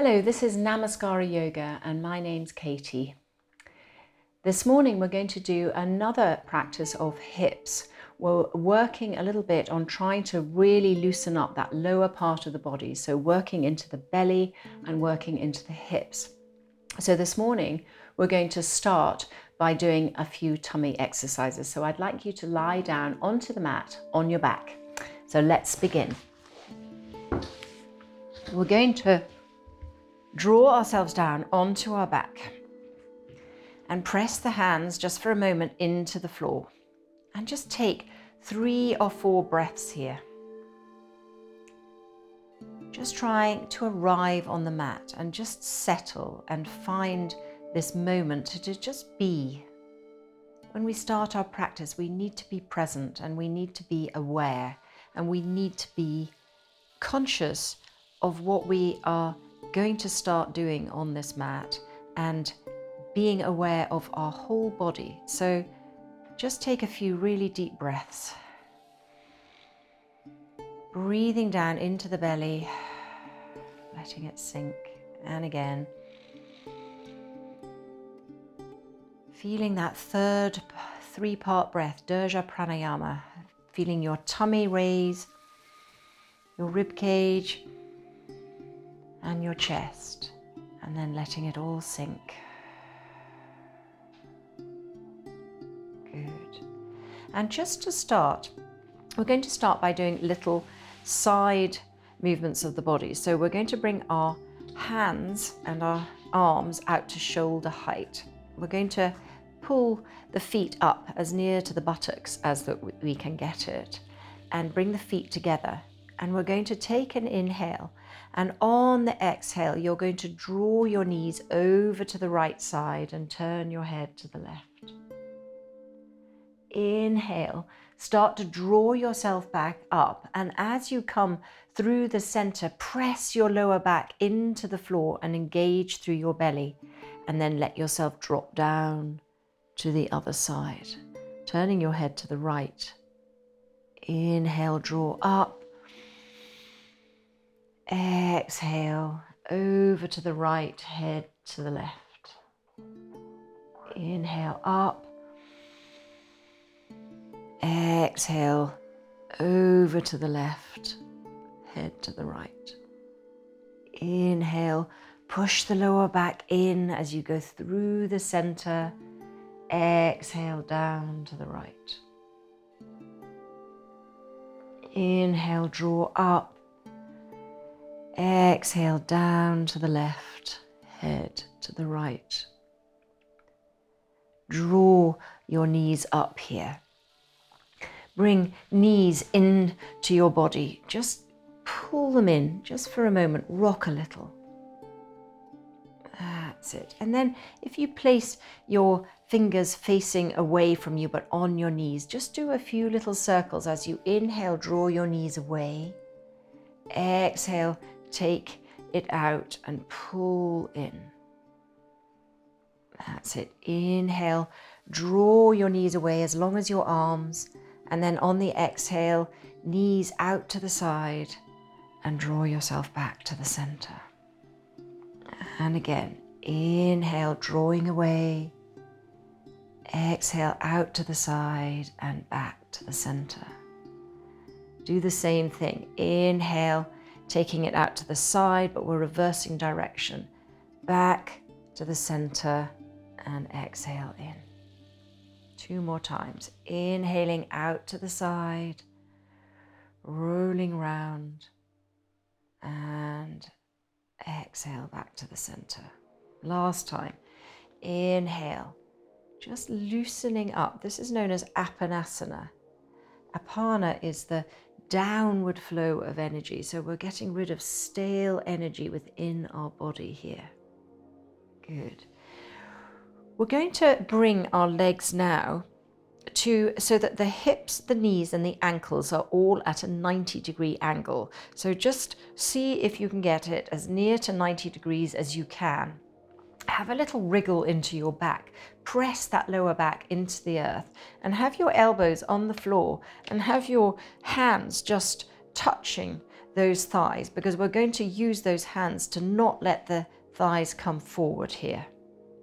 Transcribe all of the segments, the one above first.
Hello, this is Namaskara Yoga and my name's Katy. This morning we're going to do another practice of hips. We're working a little bit on trying to really loosen up that lower part of the body, so working into the belly and working into the hips. So this morning we're going to start by doing a few tummy exercises. So I'd like you to lie down onto the mat on your back. So let's begin. We're going to draw ourselves down onto our back and press the hands just for a moment into the floor and just take 3 or 4 breaths here. Just trying to arrive on the mat and just settle and find this moment to just be. When we start our practice, we need to be present and we need to be aware and we need to be conscious of what we are going to start doing on this mat and being aware of our whole body. So just take a few really deep breaths. Breathing down into the belly, letting it sink, and again. Feeling that third 3-part breath, Dirja Pranayama, feeling your tummy raise, your rib cage, and your chest, and then letting it all sink. Good. And just to start, we're going to start by doing little side movements of the body. So we're going to bring our hands and our arms out to shoulder height. We're going to pull the feet up as near to the buttocks as that we can get it, and bring the feet together. And we're going to take an inhale, and on the exhale you're going to draw your knees over to the right side and turn your head to the left. Inhale, start to draw yourself back up, and as you come through the center, press your lower back into the floor and engage through your belly, and then let yourself drop down to the other side, turning your head to the right. Inhale, draw up. Exhale, over to the right, head to the left. Inhale, up. Exhale, over to the left, head to the right. Inhale, push the lower back in as you go through the center. Exhale, down to the right. Inhale, draw up. Exhale, down to the left, head to the right. Draw your knees up here. Bring knees into your body. Just pull them in, just for a moment. Rock a little. That's it. And then if you place your fingers facing away from you but on your knees, just do a few little circles as you inhale, draw your knees away. Exhale, take it out and pull in. That's it. Inhale, draw your knees away as long as your arms, and then on the exhale, knees out to the side and draw yourself back to the center. And again, inhale, drawing away. Exhale, out to the side and back to the center. Do the same thing. Inhale, taking it out to the side, but we're reversing direction. Back to the center and exhale in. 2 more times. Inhaling out to the side, rolling round, and exhale back to the center. Last time. Inhale, just loosening up. This is known as Apanasana. Apana is the downward flow of energy. So we're getting rid of stale energy within our body here. Good. We're going to bring our legs now so that the hips, the knees and the ankles are all at a 90-degree angle. So just see if you can get it as near to 90 degrees as you can. Have a little wriggle into your back. Press that lower back into the earth and have your elbows on the floor and have your hands just touching those thighs, because we're going to use those hands to not let the thighs come forward here.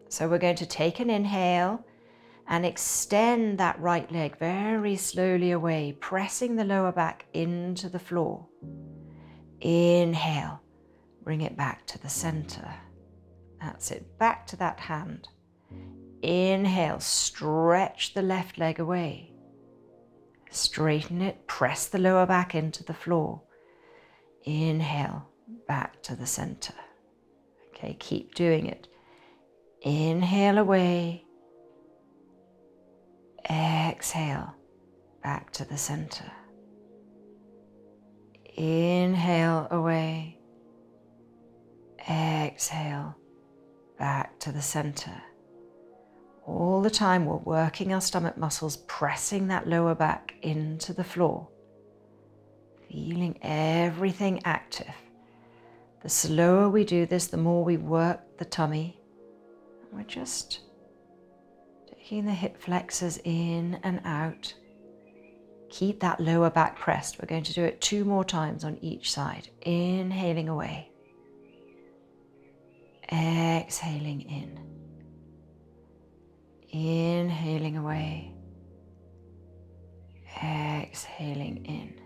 So we're going to take an inhale and extend that right leg very slowly away, pressing the lower back into the floor. Inhale, bring it back to the center. That's it, back to that hand. Inhale, stretch the left leg away. Straighten it, press the lower back into the floor. Inhale, back to the center. Okay, keep doing it. Inhale away. Exhale, back to the center. Inhale away. Exhale, back to the center. All the time we're working our stomach muscles, pressing that lower back into the floor. Feeling everything active. The slower we do this, the more we work the tummy. We're just taking the hip flexors in and out. Keep that lower back pressed. We're going to do it 2 more times on each side. Inhaling away. Exhaling in. Inhaling away. Exhaling in.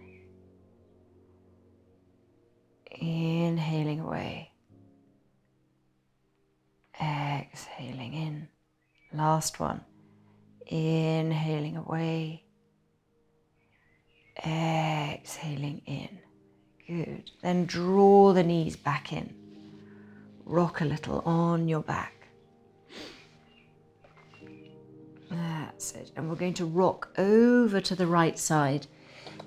Inhaling away. Exhaling in. Last one. Inhaling away. Exhaling in. Good. Then draw the knees back in. Rock a little on your back. That's it. And we're going to rock over to the right side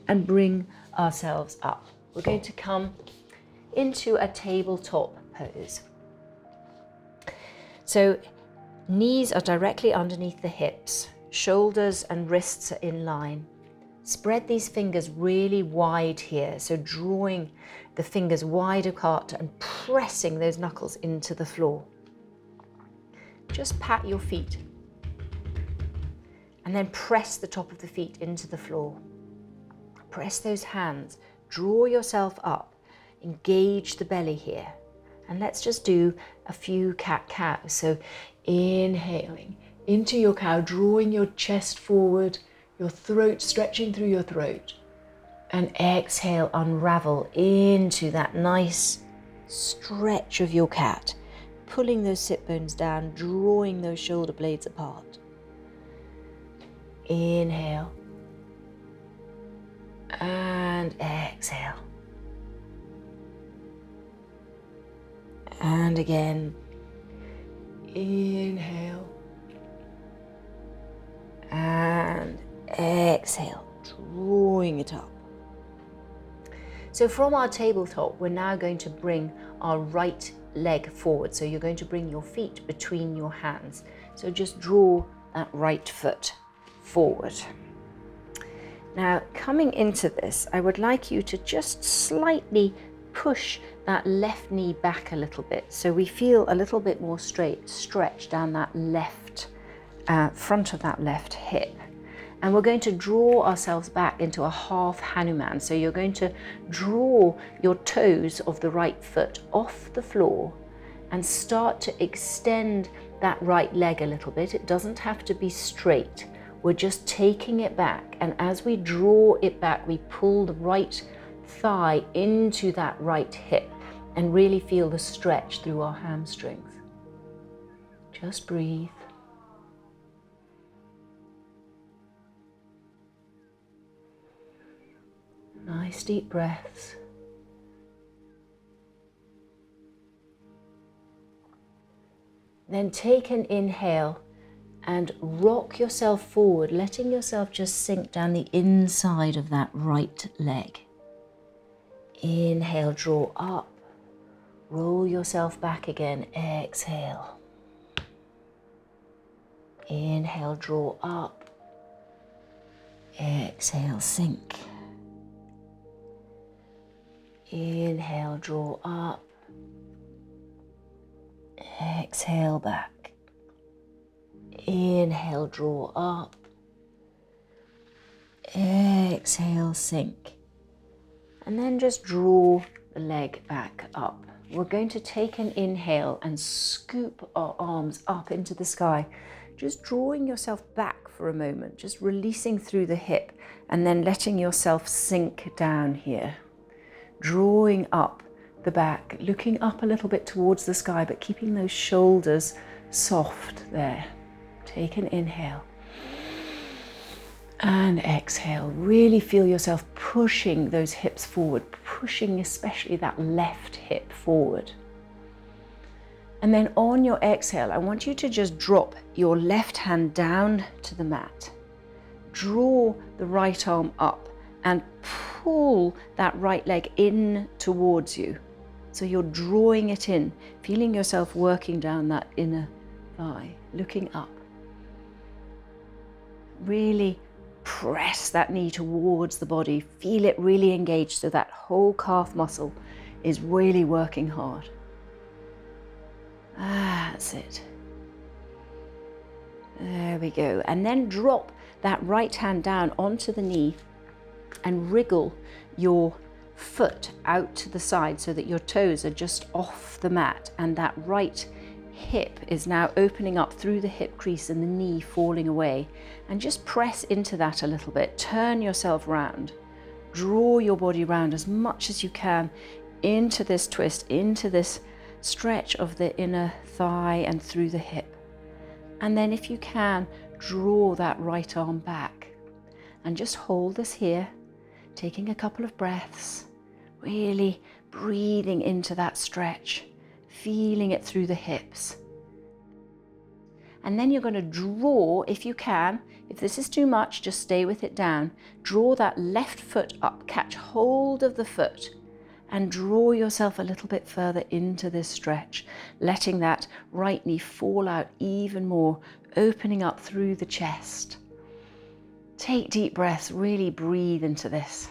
and bring ourselves up. We're going to come into a tabletop pose. So knees are directly underneath the hips, shoulders and wrists are in line. Spread these fingers really wide here, so drawing the fingers wide apart and pressing those knuckles into the floor. Just pat your feet and then press the top of the feet into the floor. Press those hands, draw yourself up, engage the belly here. And let's just do a few cat-cows. So inhaling into your cow, drawing your chest forward, your throat stretching through your throat. And exhale, unravel into that nice stretch of your cat, pulling those sit bones down, drawing those shoulder blades apart. Inhale and exhale. And again, inhale and exhale, drawing it up. So from our tabletop, we're now going to bring our right leg forward. So you're going to bring your feet between your hands. So just draw that right foot forward. Now, coming into this, I would like you to just slightly push that left knee back a little bit so we feel a little bit more stretch down that left front of that left hip. And we're going to draw ourselves back into a half Hanuman. So you're going to draw your toes of the right foot off the floor and start to extend that right leg a little bit. It doesn't have to be straight. We're just taking it back. And as we draw it back, we pull the right thigh into that right hip and really feel the stretch through our hamstrings. Just breathe. Nice deep breaths. Then take an inhale and rock yourself forward, letting yourself just sink down the inside of that right leg. Inhale, draw up, roll yourself back again, exhale. Inhale, draw up, exhale, sink. Inhale, draw up, exhale, back. Inhale, draw up, exhale, sink. And then just draw the leg back up. We're going to take an inhale and scoop our arms up into the sky. Just drawing yourself back for a moment, just releasing through the hip and then letting yourself sink down here. Drawing up the back, looking up a little bit towards the sky, but keeping those shoulders soft there. Take an inhale. And exhale. Really feel yourself pushing those hips forward, pushing especially that left hip forward. And then on your exhale, I want you to just drop your left hand down to the mat. Draw the right arm up and pull that right leg in towards you. So you're drawing it in, feeling yourself working down that inner thigh, looking up. Really press that knee towards the body. Feel it really engaged so that whole calf muscle is really working hard. That's it. There we go. And then drop that right hand down onto the knee and wriggle your foot out to the side so that your toes are just off the mat, and that right hip is now opening up through the hip crease and the knee falling away. And just press into that a little bit. Turn yourself round. Draw your body round as much as you can into this twist, into this stretch of the inner thigh and through the hip. And then if you can, draw that right arm back and just hold this here, taking a couple of breaths, really breathing into that stretch, feeling it through the hips. And then you're going to draw, if you can. If this is too much, just stay with it down. Draw that left foot up, catch hold of the foot, and draw yourself a little bit further into this stretch, letting that right knee fall out even more, opening up through the chest. Take deep breaths, really breathe into this.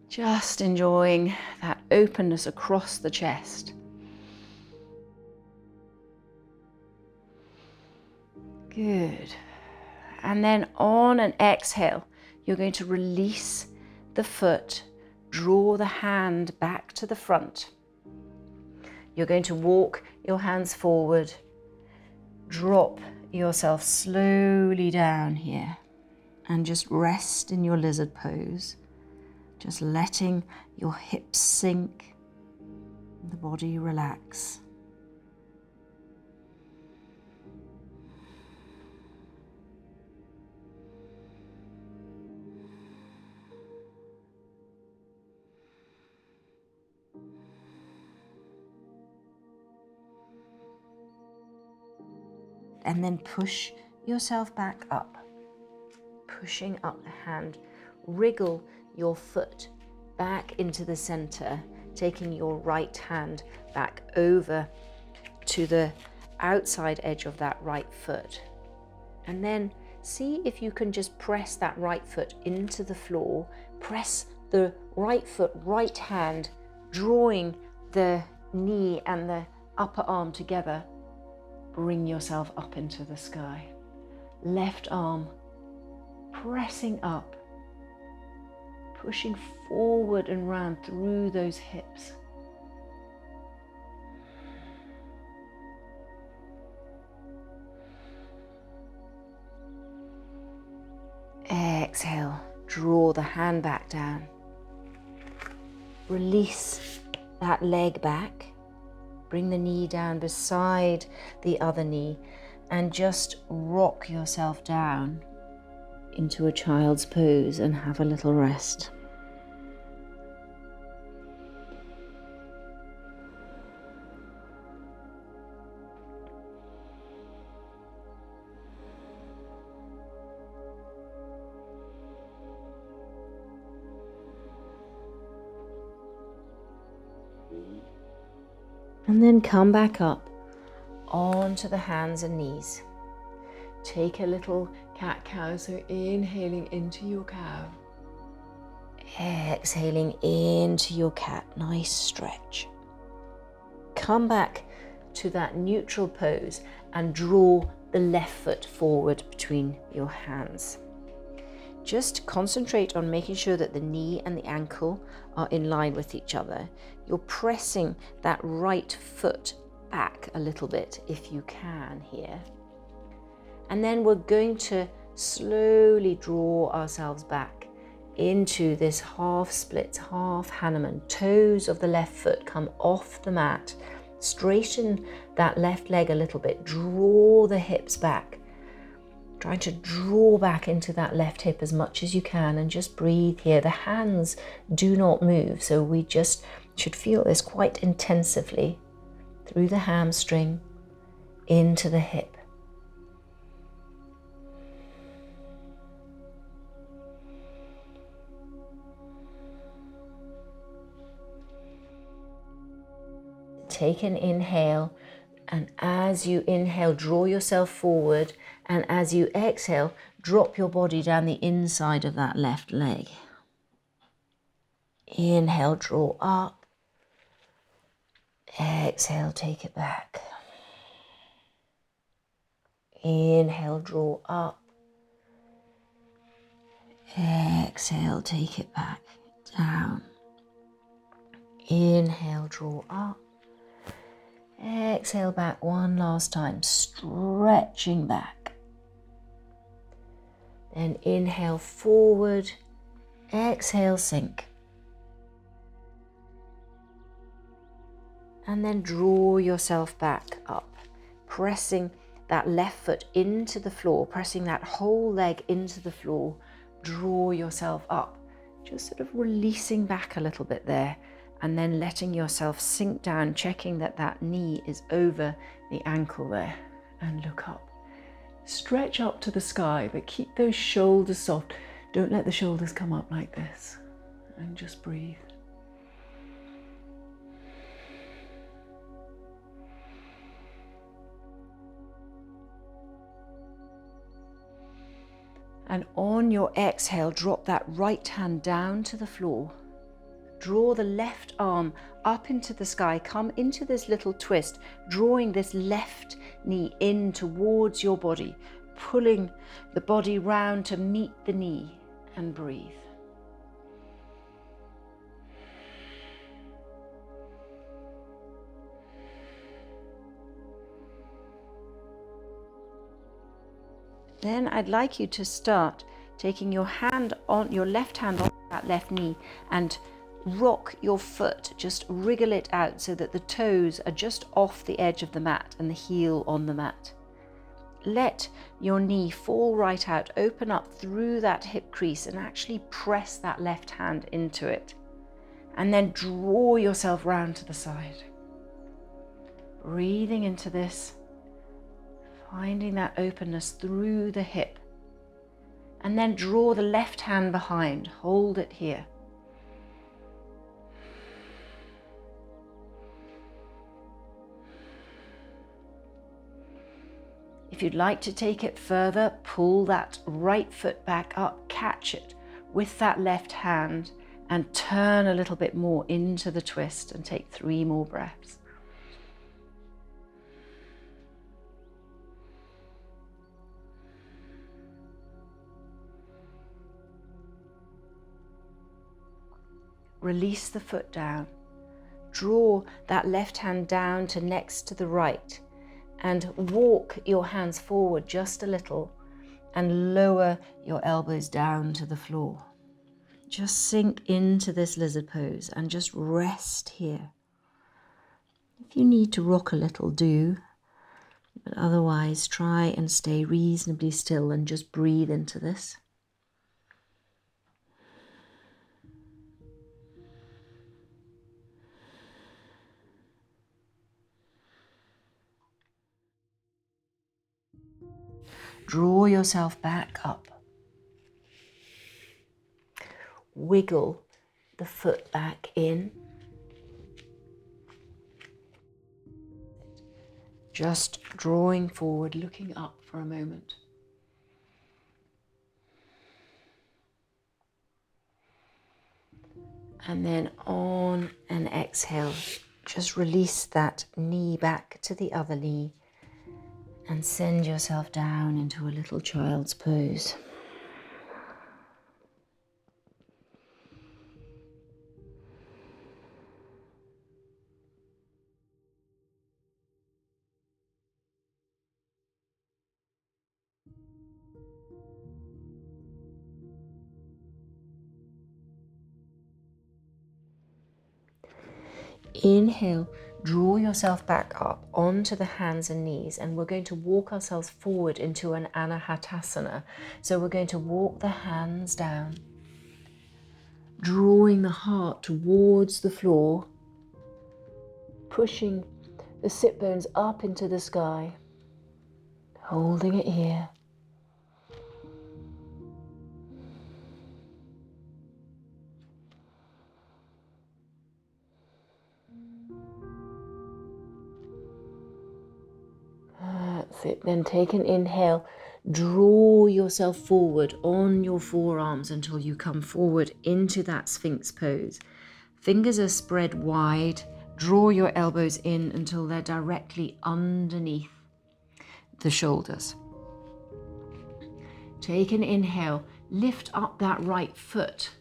Just enjoying that openness across the chest. Good. And then on an exhale, you're going to release the foot, draw the hand back to the front. You're going to walk your hands forward, drop yourself slowly down here, and just rest in your lizard pose, just letting your hips sink, the body relax. And then push yourself back up, pushing up the hand. Wriggle your foot back into the center, taking your right hand back over to the outside edge of that right foot. And then see if you can just press that right foot into the floor. Press the right foot, right hand, drawing the knee and the upper arm together. Bring yourself up into the sky. Left arm pressing up, pushing forward and round through those hips. Exhale, draw the hand back down. Release that leg back. Bring the knee down beside the other knee and just rock yourself down into a child's pose and have a little rest. And then come back up onto the hands and knees. Take a little cat-cow, so inhaling into your cow. Exhaling into your cat, nice stretch. Come back to that neutral pose and draw the left foot forward between your hands. Just concentrate on making sure that the knee and the ankle are in line with each other. You're pressing that right foot back a little bit if you can here. And then we're going to slowly draw ourselves back into this half split, half Hanuman. Toes of the left foot come off the mat. Straighten that left leg a little bit. Draw the hips back. Trying to draw back into that left hip as much as you can, and just breathe here. The hands do not move, so we just should feel this quite intensively through the hamstring into the hip. Take an inhale, and as you inhale, draw yourself forward, and as you exhale, drop your body down the inside of that left leg. Inhale, draw up. Exhale, take it back. Inhale, draw up. Exhale, take it back, down. Inhale, draw up. Exhale back one last time, stretching back. Then inhale forward, exhale sink. And then draw yourself back up, pressing that left foot into the floor, pressing that whole leg into the floor. Draw yourself up, just sort of releasing back a little bit there, and then letting yourself sink down, checking that that knee is over the ankle there, and look up. Stretch up to the sky, but keep those shoulders soft. Don't let the shoulders come up like this, and just breathe. And on your exhale, drop that right hand down to the floor. Draw the left arm up into the sky. Come into this little twist, drawing this left knee in towards your body, pulling the body round to meet the knee, and breathe. Then I'd like you to start taking your left hand on that left knee and rock your foot, just wriggle it out so that the toes are just off the edge of the mat and the heel on the mat. Let your knee fall right out, open up through that hip crease and actually press that left hand into it. And then draw yourself round to the side. Breathing into this, finding that openness through the hip. And then draw the left hand behind, hold it here. If you'd like to take it further, pull that right foot back up, catch it with that left hand, and turn a little bit more into the twist, and take 3 more breaths. Release the foot down. Draw that left hand down to next to the right, and walk your hands forward just a little and lower your elbows down to the floor. Just sink into this lizard pose and just rest here. If you need to rock a little, do, but otherwise try and stay reasonably still and just breathe into this. Draw yourself back up. Wiggle the foot back in. Just drawing forward, looking up for a moment. And then on an exhale, just release that knee back to the other knee and send yourself down into a little child's pose. Inhale, draw yourself back up onto the hands and knees, and we're going to walk ourselves forward into an Anahatasana. So we're going to walk the hands down, drawing the heart towards the floor, pushing the sit bones up into the sky, holding it here. That's it. Then take an inhale. Draw yourself forward on your forearms until you come forward into that Sphinx pose. Fingers are spread wide. Draw your elbows in until they're directly underneath the shoulders. Take an inhale. Lift up that right foot.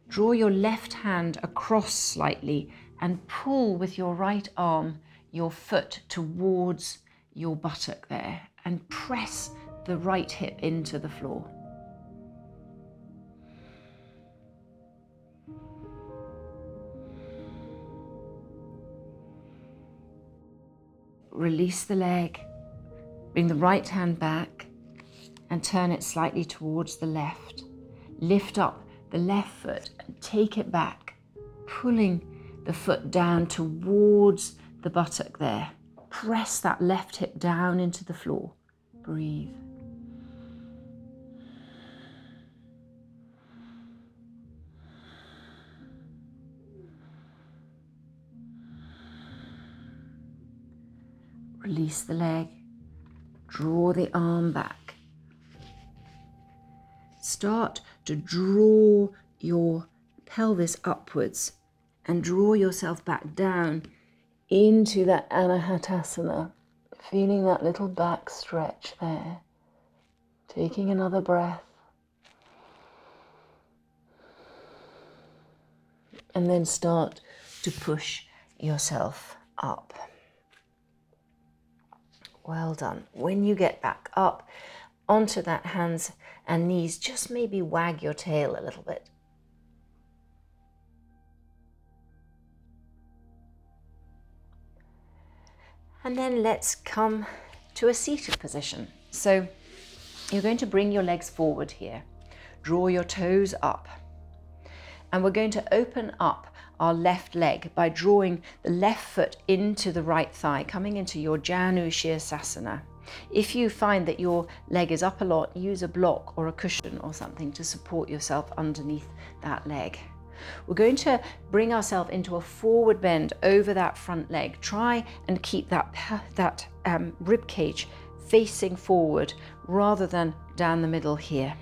Draw your left hand across slightly and pull with your right arm your foot towards your buttock there and press the right hip into the floor. Release the leg, bring the right hand back and turn it slightly towards the left. Lift up the left foot and take it back, pulling the foot down towards the buttock there. Press that left hip down into the floor. Breathe. Release the leg. Draw the arm back. Start to draw your pelvis upwards and draw yourself back down into that Anahatasana, feeling that little back stretch there. Taking another breath. And then start to push yourself up. Well done. When you get back up onto that hands and knees, just maybe wag your tail a little bit. And then let's come to a seated position. So you're going to bring your legs forward here. Draw your toes up. And we're going to open up our left leg by drawing the left foot into the right thigh, coming into your Janu Shirsasana. If you find that your leg is up a lot, use a block or a cushion or something to support yourself underneath that leg. We're going to bring ourselves into a forward bend over that front leg. Try and keep that rib cage facing forward rather than down the middle here.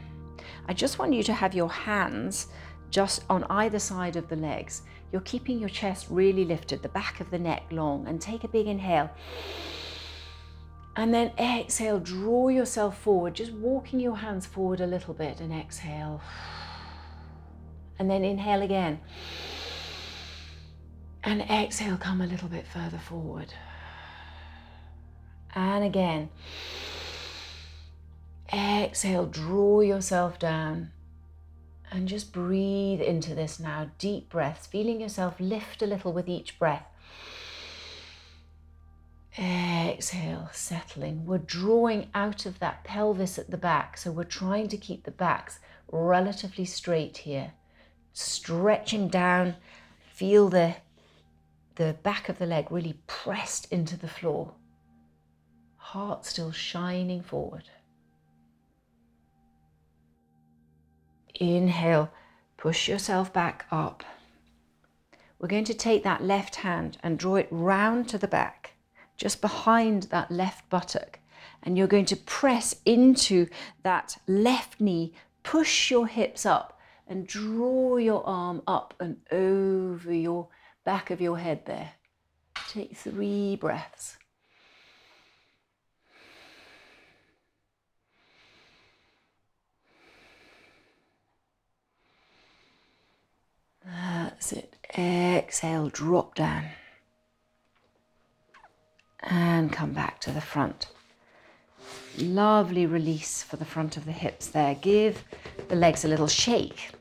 I just want you to have your hands just on either side of the legs. You're keeping your chest really lifted, the back of the neck long, and take a big inhale. And then exhale, draw yourself forward, just walking your hands forward a little bit, and exhale. And then inhale again. And exhale, come a little bit further forward. And again. Exhale, draw yourself down. And just breathe into this now. Deep breaths, feeling yourself lift a little with each breath. Exhale, settling. We're drawing out of that pelvis at the back. So we're trying to keep the backs relatively straight here. Stretching down. Feel the back of the leg really pressed into the floor. Heart still shining forward. Inhale, push yourself back up. We're going to take that left hand and draw it round to the back, just behind that left buttock. And you're going to press into that left knee, push your hips up and draw your arm up and over your back of your head there. Take 3 breaths. That's it. Exhale, drop down. And come back to the front. Lovely release for the front of the hips there. Give the legs a little shake.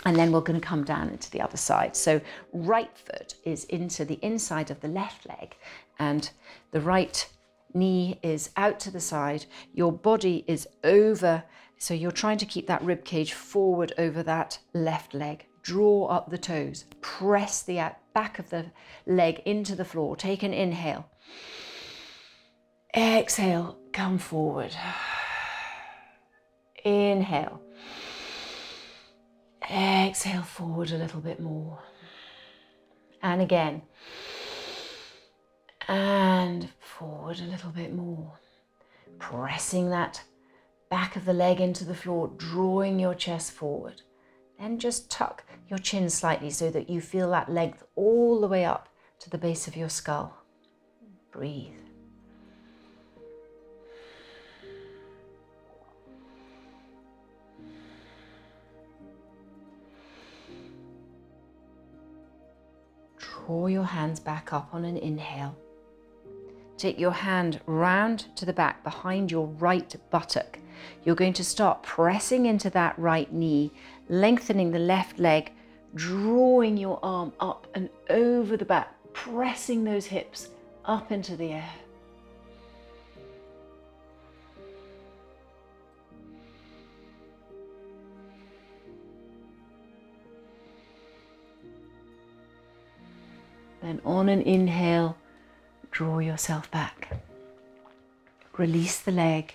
And then we're going to come down into the other side. So right foot is into the inside of the left leg and the right knee is out to the side. Your body is over. So you're trying to keep that rib cage forward over that left leg. Draw up the toes. Press the back of the leg into the floor. Take an inhale. Exhale, come forward. Inhale. Exhale forward a little bit more. And again. And forward a little bit more. Pressing that back of the leg into the floor, drawing your chest forward. Then just tuck your chin slightly so that you feel that length all the way up to the base of your skull. Breathe. Draw your hands back up on an inhale. Take your hand round to the back behind your right buttock. You're going to start pressing into that right knee, lengthening the left leg, drawing your arm up and over the back, pressing those hips up into the air. Then on an inhale, draw yourself back. Release the leg.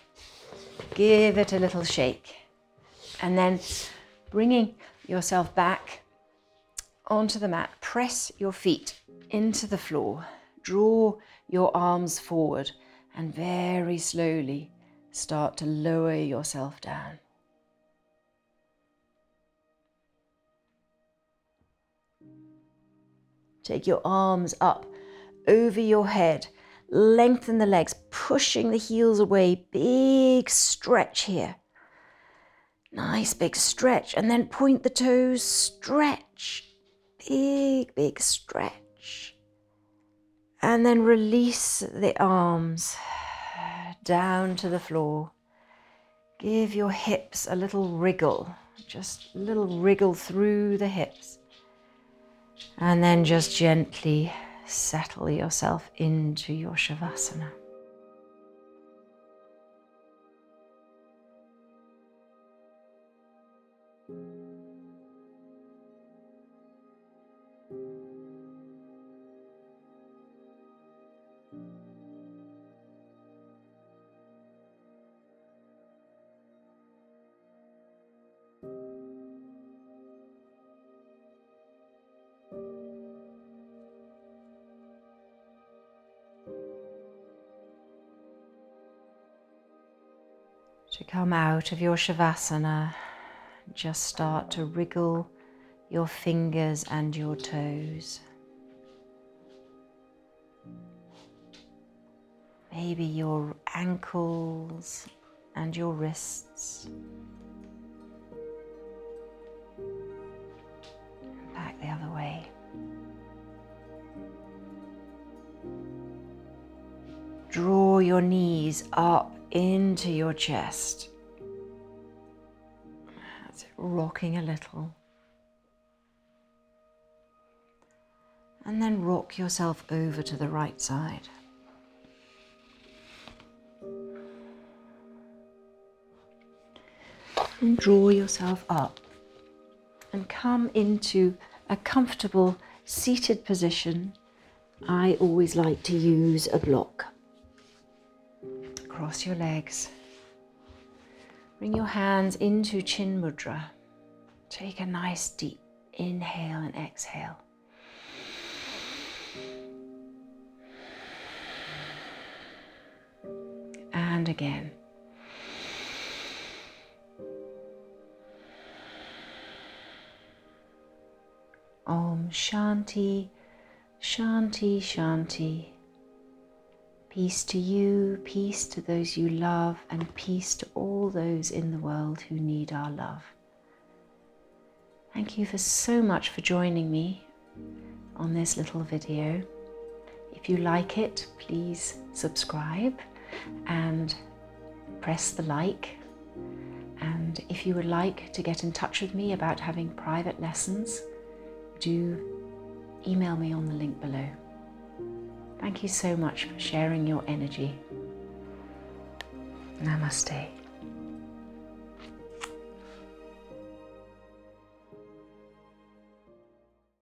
Give it a little shake. And then bringing yourself back onto the mat, press your feet into the floor. Draw your arms forward and very slowly start to lower yourself down. Take your arms up over your head. Lengthen the legs, pushing the heels away. Big stretch here. Nice big stretch. And then point the toes, stretch. Big, big stretch. And then release the arms down to the floor. Give your hips a little wriggle. Just a little wriggle through the hips. And then just gently settle yourself into your Shavasana. To come out of your Shavasana, just start to wriggle your fingers and your toes. Maybe your ankles and your wrists. And back the other way. Draw your knees up into your chest. That's it, rocking a little. And then rock yourself over to the right side. And draw yourself up and come into a comfortable seated position. I always like to use a block. Cross your legs. Bring your hands into Chin Mudra. Take a nice deep inhale and exhale. And again. Om Shanti, Shanti, Shanti. Peace to you, peace to those you love, and peace to all those in the world who need our love. Thank you so much for joining me on this little video. If you like it, please subscribe and press the like and And if you would like to get in touch with me about having private lessons, do email me on the link below. Thank you so much for sharing your energy. Namaste.